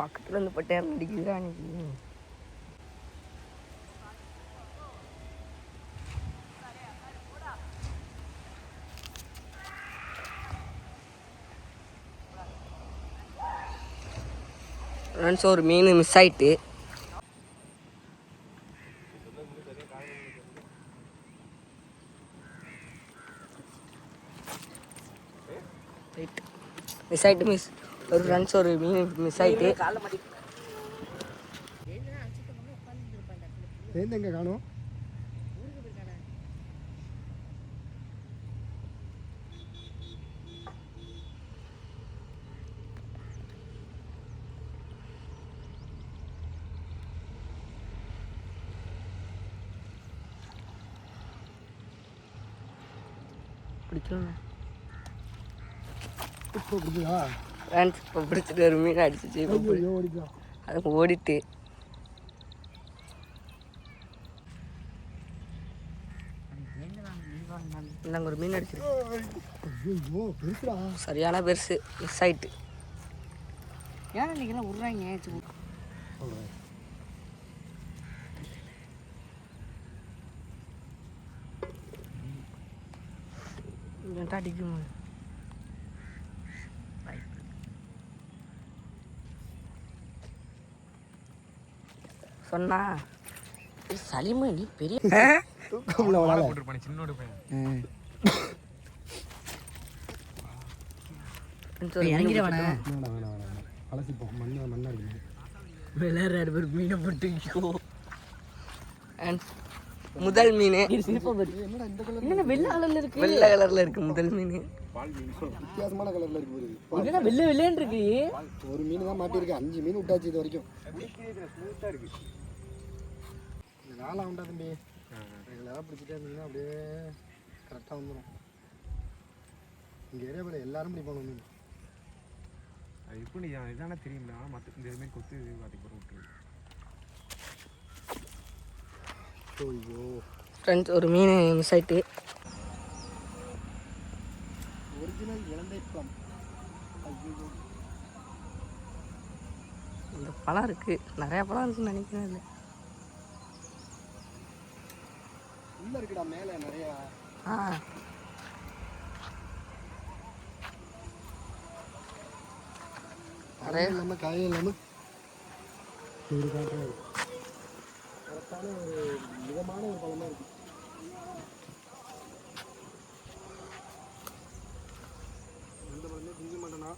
பக்கத்தில் இருந்து பட்டையாரம் அடிக்குதுடா அன்னைக்கு. ஃப்ரெண்ட்ஸ் ஒரு மீன் மிஸ் ஆயிட்டு. மிஸ் ஆயிட்டு மிஸ் ஒரு ஃப்ரெண்ட்ஸ் ஒரு மீன் மிஸ் ஆயிட்டு. எங்க காணும் பிடிக்கணும் இப்போ பிடிச்சா ஃப்ரெண்ட்ஸ் இப்போ பிடிச்சிட்டு ஒரு மீன் அடிச்சிச்சு. அது ஓடிட்டு நாங்கள் ஒரு மீன் அடிச்சிருக்கோம். சரியான பெருசு மிஸ் ஆயிட்டு. ஏன்னா இன்னைக்கெல்லாம் விட்றாங்க அடிக்கும் சொன்னா சலிமா நீ பெரிய சின்னோட பையன் மீனை போட்டு முதல் மீன் வெள்ளை கலர்ல இருக்கு. வெள்ளை கலர்ல இருக்கு முதல் மீன். வித்தியாசமான கலர்ல இருக்கு. வெள்ளை வெள்ளைன்னு இருக்கு. ஒரு மீன் தான் மாட்டிருக்கு. 5 மீன் விட்டாச்சு இது வரைக்கும். நாளாக உண்டா தம்பி. ரெகுலராக பிடிச்சிட்டே இருந்தீங்கன்னா அப்படியே கரெக்டாக வந்துடும். இங்கே ஏரியாவில் எல்லாரும் பிடிப்பாங்க மீன். அது எப்படி இதான தெரியுங்களா? மற்ற இந்த இதுமாரி கொத்து பார்த்துக்கு விட்டு. ஐயோ ஃப்ரெண்ட்ஸ் ஒரு மீன் மிஸ் ஆயிட்டு. ஒரிஜினல் இலந்தை பழம். ஐயோ இந்த பழம் இருக்கு, நிறைய பழம் இருக்குன்னு நினைக்கிறேன். இல்லை உள்ள இருக்குடா மேலே நிறைய. நிறைய இல்லாமல் காயும் இல்லாமல் ஒரு காட்டுறது கரெக்டான ஒரு மிதமான ஒரு பழமாக இருக்குது. எந்த பழமே திங்க மாட்டேனா.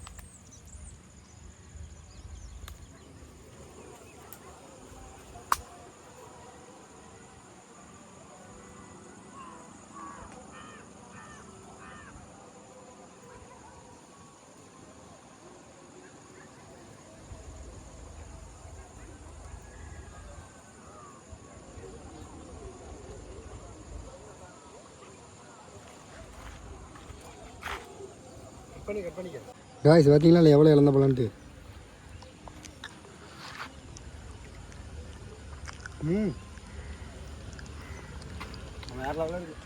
காய்ஸ் பார்த்தீங்களா இல்லை எவ்வளோ இழந்த பழம்ட்டு. வேற லெவலில் இருக்கு.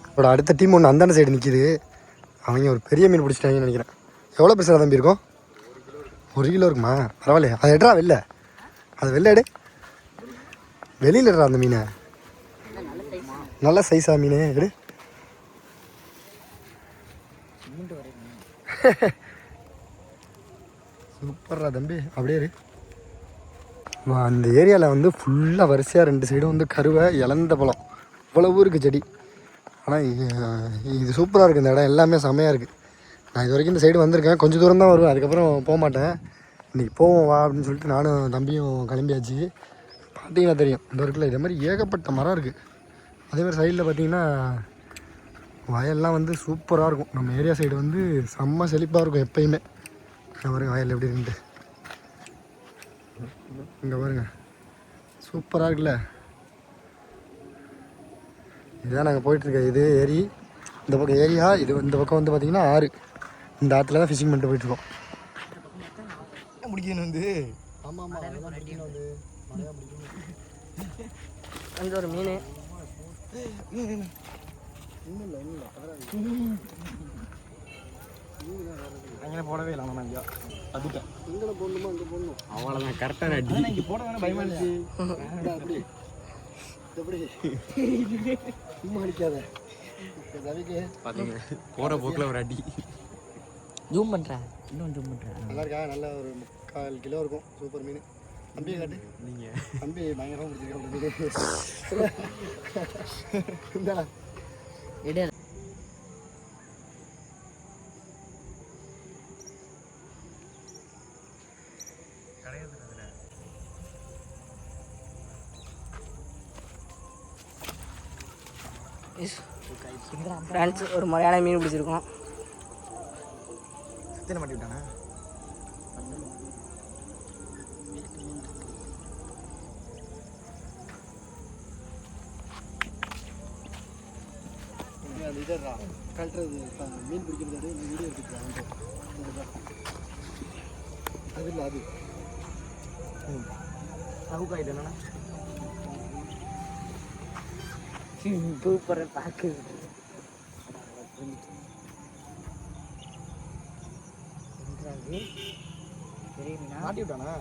அவரோட அடுத்த டீம் ஒன்று அந்தாண்ட சைடு நிற்கிது. அவங்க ஒரு பெரிய மீன் பிடிச்சிட்டாங்கன்னு நினைக்கிறேன். எவ்வளோ பெருசாக தம்பி இருக்கும்? 1 கிலோ இருக்குமா? பரவாயில்லையா? அது எடுறா வெளில. அது வெளில எடு. வெளியில் எடுறா அந்த மீனை. நல்ல சைஸா மீன் எடு. சூப்பர்ரா தம்பி. அப்படியே இரு. அந்த ஏரியாவில் வந்து ஃபுல்லாக வரிசையாக 2 சைடும் வந்து கருவை இழந்த பழம் இவ்வளவு இருக்குது செடி. ஆனால் இது சூப்பராக இருக்குது. இந்த இடம் எல்லாமே செம்மையாக இருக்குது. நான் இது வரைக்கும் இந்த சைடு வந்திருக்கேன். கொஞ்சம் தூரம் தான் வருவேன், அதுக்கப்புறம் போக மாட்டேன். இன்றைக்கி போவோம் வா அப்படின்னு சொல்லிட்டு நானும் தம்பியும் கிளம்பியாச்சு. பார்த்தீங்கன்னா தெரியும் இந்த இருக்குல்ல இதே மாதிரி ஏகப்பட்ட மரம் இருக்குது. அதேமாதிரி சைடில் பார்த்திங்கன்னா வயல்லாம் வந்து சூப்பராக இருக்கும். நம்ம ஏரியா சைடு வந்து செம்ம செழிப்பாக இருக்கும் எப்பயுமே. பாருங்க வயல் எப்படி இருக்குன்ட்டு. இங்கே பாருங்க சூப்பராக இருக்குல்ல. இதுதான் நாங்கள் போயிட்டுருக்கோம். இது ஏரி, இந்த பக்கம் ஏரியா, இது இந்த பக்கம் வந்து பார்த்திங்கன்னா ஆறு. இந்த ஆற்றுல தான் ஃபிஷிங் பண்ணிட்டு போயிட்டுருக்கோம். முடிக்கணும் வந்து ஆமாம் ஆமாம் வந்து மழையாக பிடிக்கணும். அந்த ஒரு மீன் அங்கே போடவே இல்லை நான் ஐயா அதுட்டேன் எங்கே போடணுமோ அங்கே போடணும். அவ்வளோதான் கரெக்டாக அடி இங்கே போட வேணா பயமா இருந்துச்சு அப்படி எப்படி சும்மா அடிக்காத ரவிக்கு பார்த்தீங்க போகிற போக்கில் ஒரு அடி ஜூம் பண்ணுறேன், இன்னும் ஜூம் பண்ணுறேன். நல்லா இருக்கா? நல்ல ஒரு 3/4 கிலோ இருக்கும். சூப்பர் மீன். தம்பியை காட்டு. நீங்கள் தம்பி பயங்கரமாக பிடிச்சிருக்கேன். இந்தாடா இடையில ஃப்ரெண்ட்ஸ் ஒரு முறையான மீன் பிடிச்சிருக்கோம். சத்தியனை மாட்டி விட்டானே அந்த இதா கழட்டுறது மீன் பிடிக்கிறது வீடியோ எடுத்துக்கலாம். அது இல்லை அது சவுக்காயிட்டு என்னன்னா சூப்பராக பார்க்குது. மாட்டி விட்டானா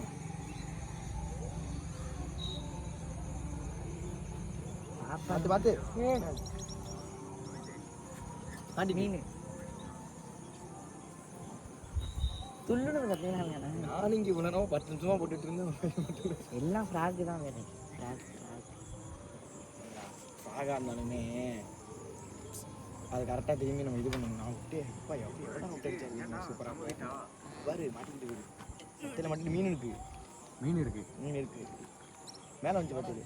பார்த்து பார்த்து மாட்டி மீன் துள்ளுன்னு பார்த்தீங்கன்னா நான் இங்கே இவ்வளோ நேரம் 10 நிமிஷமாக போட்டுட்டு இருந்தேன். எல்லாம் ஃப்ராக்கு தான் வேறு. ஃப்ராகாக இருந்தாலுமே அது கரெக்டாக திரும்பி நம்ம இது பண்ணணும். நான் விட்டு அப்பா எவ்வளோ விட்டு அடிச்சா சூப்பராக போயிட்டான் பாரு மாட்டிக்கிட்டு போயிடு. சத்தியில் மாட்டிட்டு மீன் இருக்குது மீன் இருக்குது மேலே வந்து பார்த்தது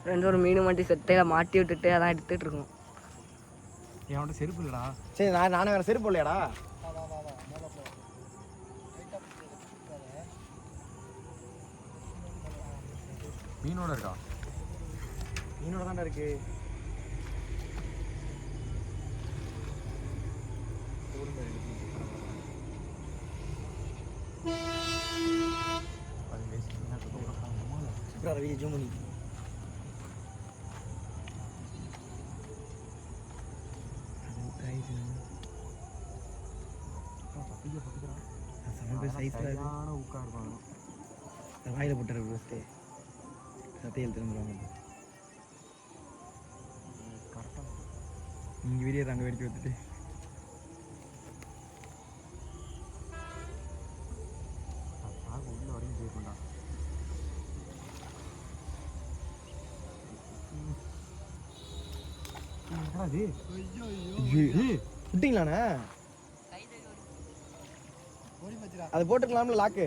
ரெண்டு ஒரு மீன் மாட்டி செட்டையில் மாட்டி விட்டுட்டு அதான் எடுத்துகிட்டு இருக்கோம். என்கிட்ட செருப்பு இல்லைடா. சரி நானே வேறு செருப்பு இல்லையாடா. மீனோட இருக்கா? மீனோட தான்டா இருக்கு. வீடியோ ஜூம் பண்ணி வாயில போட்டுற ஃபஸ்ட்டு சத்தையில் திரும்புறாங்க. கரெக்டாக நீங்கள் வீடியோ அங்கே வெடிக்க வச்சுட்டு உள்ள வரைக்கும் போயிருக்கா. விட்டீங்களாண்ணே? அது போட்டுக்கலாம்ல லாக்கு.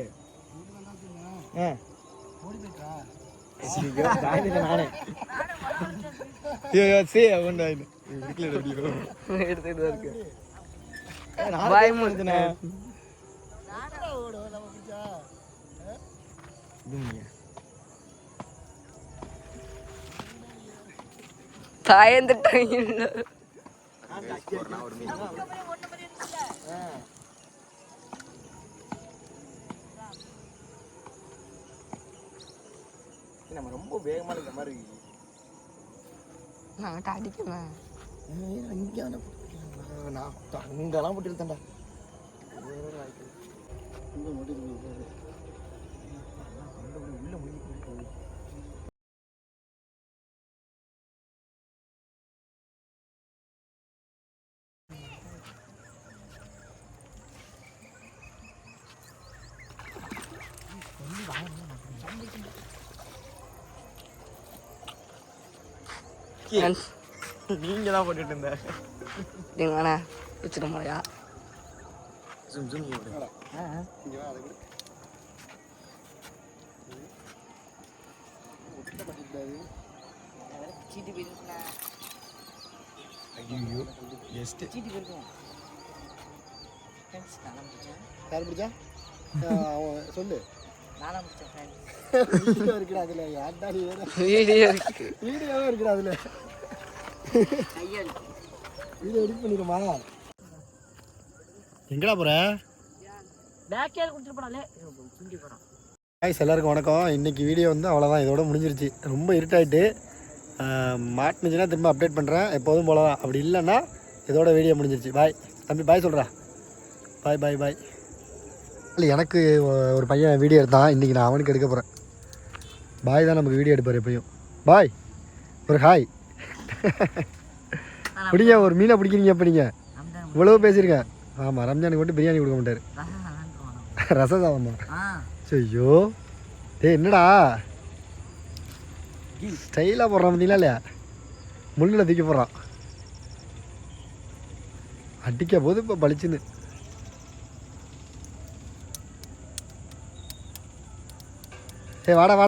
நானே எடுத்துகிட்டு இருக்கு. தாயந்துட்டாங்க. நம்ம ரொம்ப வேகமா இருக்க மாதிரி இருக்கு. நான் அடிக்கிறேன் அங்கெல்லாம் போட்டு இழுத்தேன்டா. உள்ள முடிஞ்சு நீங்க தான் போட்டுட்டு இருந்த நீங்கண்ணா வச்சுட்டு போயா சீட்டு போயிருக்குண்ணா. ஐயோ ஜஸ்ட் சீட்டு போயிருக்கோம். யார் பிடிச்சா சொல்லு. நானா பிடிச்சேன் ஃப்ரெண்ட்ஸ். வீடியோ இருக்குடா அதில். யார்டா நீ வேறு வீடியோ இருக்கு. வீடியோவே இருக்குடா அதில். கையா இருக்கு. வீடியோ எடிட் பண்ணிடுமா? எங்கடா போகிற? பேக்கியார் கொடுத்துட்டு போனாலே குஞ்சு போகிறோம். ஹாய்ஸ் எல்லாருக்கும் வணக்கம். இன்றைக்கி வீடியோ வந்து அவ்வளோதான், இதோட முடிஞ்சிருச்சு. ரொம்ப இருட்டாயிட்டு மாட்டினுச்சுன்னா திரும்ப அப்டேட் பண்ணுறேன், எப்போதும் போல தான். அப்படி இல்லைன்னா இதோட வீடியோ முடிஞ்சிருச்சு. பாய் தம்பி, பாய் சொல்கிறா. பாய் பாய் பாய். இல்லை, எனக்கு ஒரு பையன் வீடியோ எடுத்தான், இன்றைக்கி நான் அவனுக்கு எடுக்க போகிறேன். பாய் தான் நமக்கு வீடியோ எடுப்பார் எப்பயும். பாய், ஒரு ஹாய். பிடிங்க, ஒரு மீனை பிடிக்கிறீங்க எப்போ நீங்கள்? இவ்வளவு பேசியிருக்கேன். ஆமாம், ரம்ஜானுக்கு மட்டும் பிரியாணி கொடுக்க மாட்டார், ரசசாதமா. ஐயோ என்னடா ஸ்டைலாக போடுறான் பார்த்தீங்களா இல்லையா? முள்ளில் தூக்கி போடுறான், அடிக்க போது இப்போ பளிச்சுன்னு. வாடா வாடா.